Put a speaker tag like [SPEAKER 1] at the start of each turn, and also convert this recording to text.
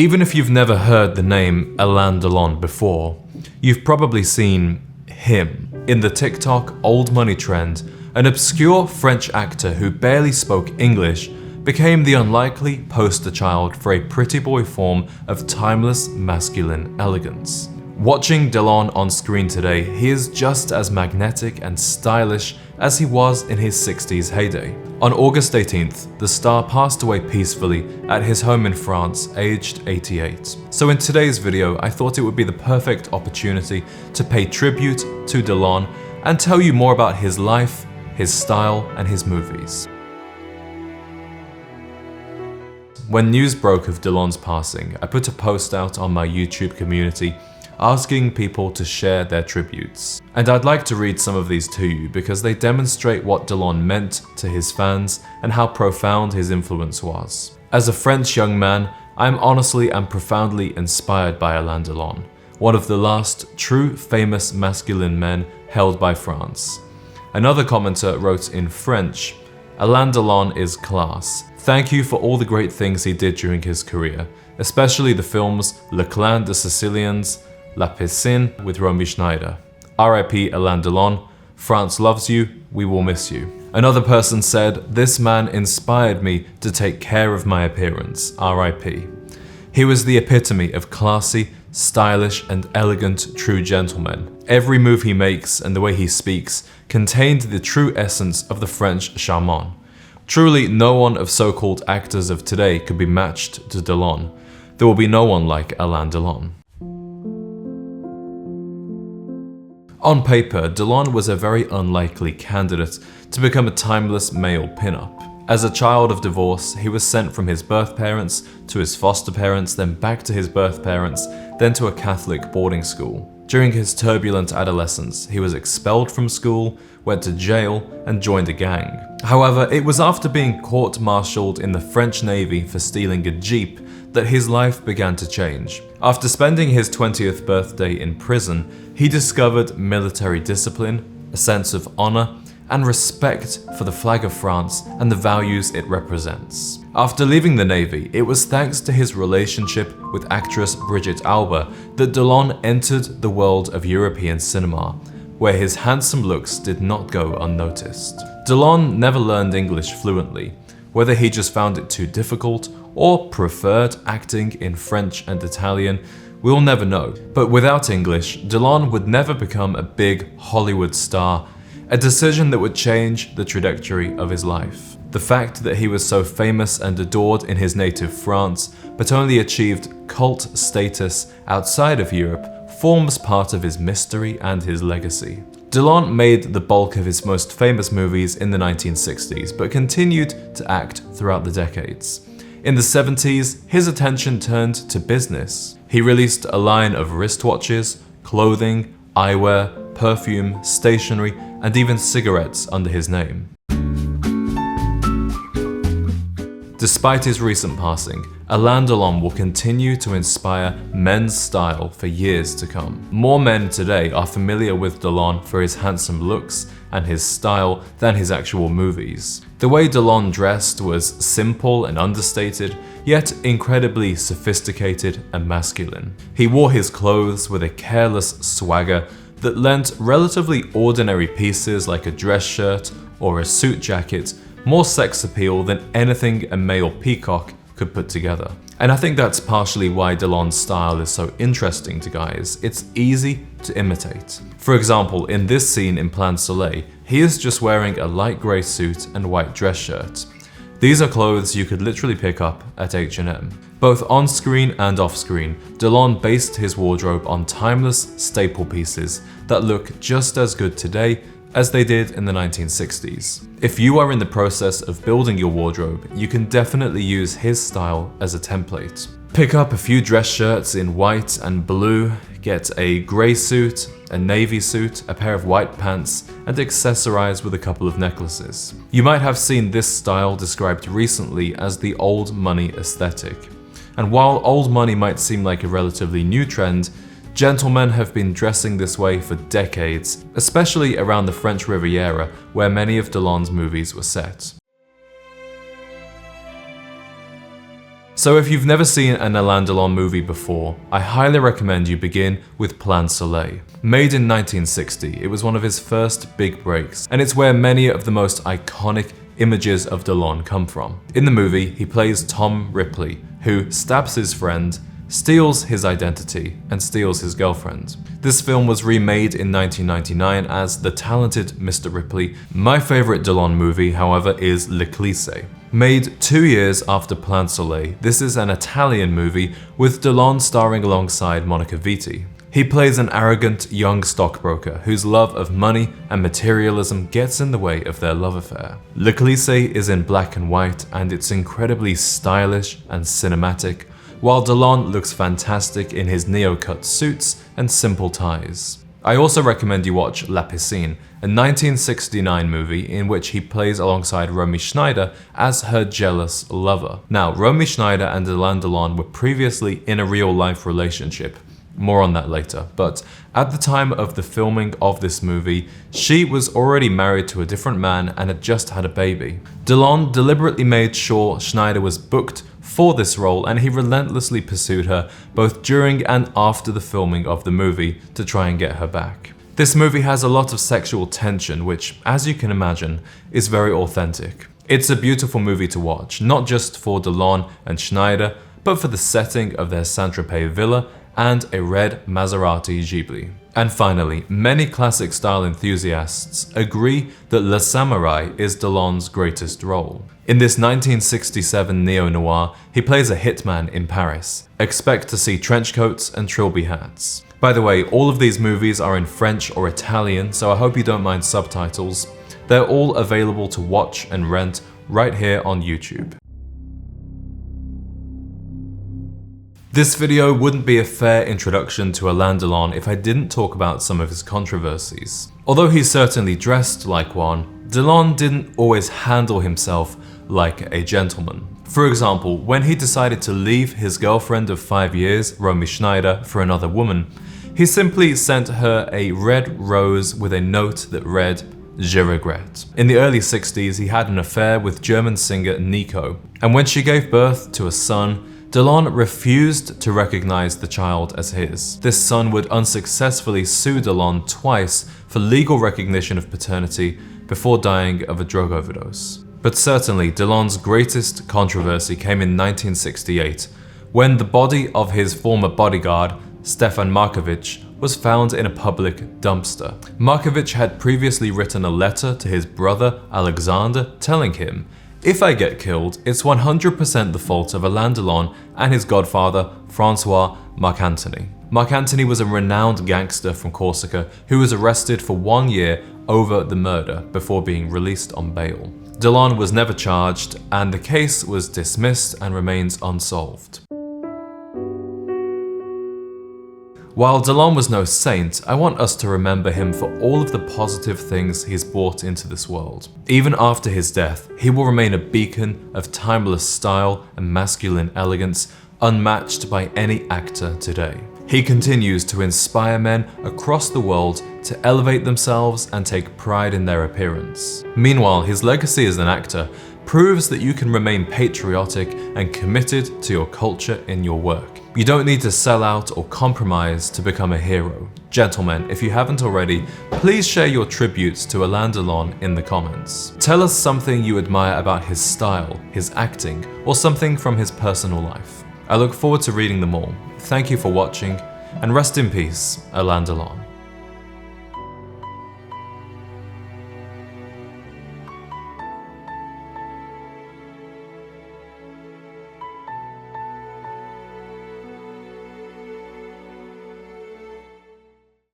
[SPEAKER 1] Even if you've never heard the name Alain Delon before, you've probably seen him in the TikTok old money trend. An obscure French actor who barely spoke English became the unlikely poster child for a pretty boy form of timeless masculine elegance. Watching Delon on screen today, he is just as magnetic and stylish as he was in his 60s heyday. On August 18th, the star passed away peacefully at his home in France, aged 88. So in today's video, I thought it would be the perfect opportunity to pay tribute to Delon and tell you more about his life, his style, and his movies. When news broke of Delon's passing, I put a post out on my YouTube community asking people to share their tributes. And I'd like to read some of these to you because they demonstrate what Delon meant to his fans and how profound his influence was. As a French young man, I'm honestly and profoundly inspired by Alain Delon, one of the last true famous masculine men held by France. Another commenter wrote in French, "Alain Delon is class. Thank you for all the great things he did during his career, especially the films Le Clan des Sicilians, La Piscine with Romy Schneider. R.I.P. Alain Delon. France loves you. We will miss you." Another person said, "This man inspired me to take care of my appearance. R.I.P. He was the epitome of classy, stylish, and elegant true gentleman. Every move he makes and the way he speaks contained the true essence of the French charmant. Truly, no one of so-called actors of today could be matched to Delon. There will be no one like Alain Delon." On paper, Delon was a very unlikely candidate to become a timeless male pinup. As a child of divorce, he was sent from his birth parents to his foster parents, then back to his birth parents, then to a Catholic boarding school. During his turbulent adolescence, he was expelled from school, went to jail, and joined a gang. However, it was after being court-martialed in the French Navy for stealing a Jeep that his life began to change. After spending his 20th birthday in prison, he discovered military discipline, a sense of honor, and respect for the flag of France and the values it represents. After leaving the Navy, it was thanks to his relationship with actress Brigitte Alba that Delon entered the world of European cinema, where his handsome looks did not go unnoticed. Delon never learned English fluently, whether he just found it too difficult or preferred acting in French and Italian, we'll never know. But without English, Delon would never become a big Hollywood star, a decision that would change the trajectory of his life. The fact that he was so famous and adored in his native France, but only achieved cult status outside of Europe, forms part of his mystery and his legacy. Delon made the bulk of his most famous movies in the 1960s, but continued to act throughout the decades. In the 70s, his attention turned to business. He released a line of wristwatches, clothing, eyewear, perfume, stationery, and even cigarettes under his name. Despite his recent passing, Alain Delon will continue to inspire men's style for years to come. More men today are familiar with Delon for his handsome looks and his style than his actual movies. The way Delon dressed was simple and understated, yet incredibly sophisticated and masculine. He wore his clothes with a careless swagger that lent relatively ordinary pieces like a dress shirt or a suit jacket more sex appeal than anything a male peacock could put together. And I think that's partially why Delon's style is so interesting to guys. It's easy to imitate. For example, in this scene in Plan Soleil, he is just wearing a light grey suit and white dress shirt. These are clothes you could literally pick up at H&M. Both on-screen and off-screen, Delon based his wardrobe on timeless staple pieces that look just as good today as they did in the 1960s. If you are in the process of building your wardrobe, you can definitely use his style as a template. Pick up a few dress shirts in white and blue, get a grey suit, a navy suit, a pair of white pants, and accessorize with a couple of necklaces. You might have seen this style described recently as the old money aesthetic. And while old money might seem like a relatively new trend, gentlemen have been dressing this way for decades, especially around the French Riviera, where many of Delon's movies were set. So if you've never seen an Alain Delon movie before, I highly recommend you begin with Plan Soleil. Made in 1960, it was one of his first big breaks, and it's where many of the most iconic images of Delon come from. In the movie, he plays Tom Ripley, who stabs his friend, steals his identity, and steals his girlfriend. This film was remade in 1999 as The Talented Mr. Ripley. My favorite Delon movie, however, is Le Cliché. Made 2 years after Plan Soleil, this is an Italian movie with Delon starring alongside Monica Vitti. He plays an arrogant young stockbroker whose love of money and materialism gets in the way of their love affair. Le Cliché is in black and white, and it's incredibly stylish and cinematic, while Delon looks fantastic in his neo-cut suits and simple ties. I also recommend you watch La Piscine, a 1969 movie in which he plays alongside Romy Schneider as her jealous lover. Now, Romy Schneider and Alain Delon were previously in a real-life relationship. More on that later, but at the time of the filming of this movie, she was already married to a different man and had just had a baby. Delon deliberately made sure Schneider was booked for this role, and he relentlessly pursued her both during and after the filming of the movie to try and get her back. This movie has a lot of sexual tension, which, as you can imagine, is very authentic. It's a beautiful movie to watch, not just for Delon and Schneider, but for the setting of their Saint-Tropez villa and a red Maserati Ghibli. And finally, many classic style enthusiasts agree that Le Samouraï is Delon's greatest role. In this 1967 neo-noir, he plays a hitman in Paris. Expect to see trench coats and trilby hats. By the way, all of these movies are in French or Italian, so I hope you don't mind subtitles. They're all available to watch and rent right here on YouTube. This video wouldn't be a fair introduction to Alain Delon if I didn't talk about some of his controversies. Although he certainly dressed like one, Delon didn't always handle himself like a gentleman. For example, when he decided to leave his girlfriend of 5 years, Romy Schneider, for another woman, he simply sent her a red rose with a note that read, "Je regrette." In the early 60s, he had an affair with German singer Nico, and when she gave birth to a son, Delon refused to recognize the child as his. This son would unsuccessfully sue Delon twice for legal recognition of paternity before dying of a drug overdose. But certainly, Delon's greatest controversy came in 1968, when the body of his former bodyguard, Stefan Markovic, was found in a public dumpster. Markovic had previously written a letter to his brother Alexander telling him, "If I get killed, it's 100% the fault of Alain Delon and his godfather, Francois Marc-Antony." Marc-Antony was a renowned gangster from Corsica who was arrested for 1 year over the murder before being released on bail. Delon was never charged, and the case was dismissed and remains unsolved. While Delon was no saint, I want us to remember him for all of the positive things he's brought into this world. Even after his death, he will remain a beacon of timeless style and masculine elegance, unmatched by any actor today. He continues to inspire men across the world to elevate themselves and take pride in their appearance. Meanwhile, his legacy as an actor proves that you can remain patriotic and committed to your culture in your work. You don't need to sell out or compromise to become a hero. Gentlemen, if you haven't already, please share your tributes to Alain Delon in the comments. Tell us something you admire about his style, his acting, or something from his personal life. I look forward to reading them all. Thank you for watching, and rest in peace, Alain Delon.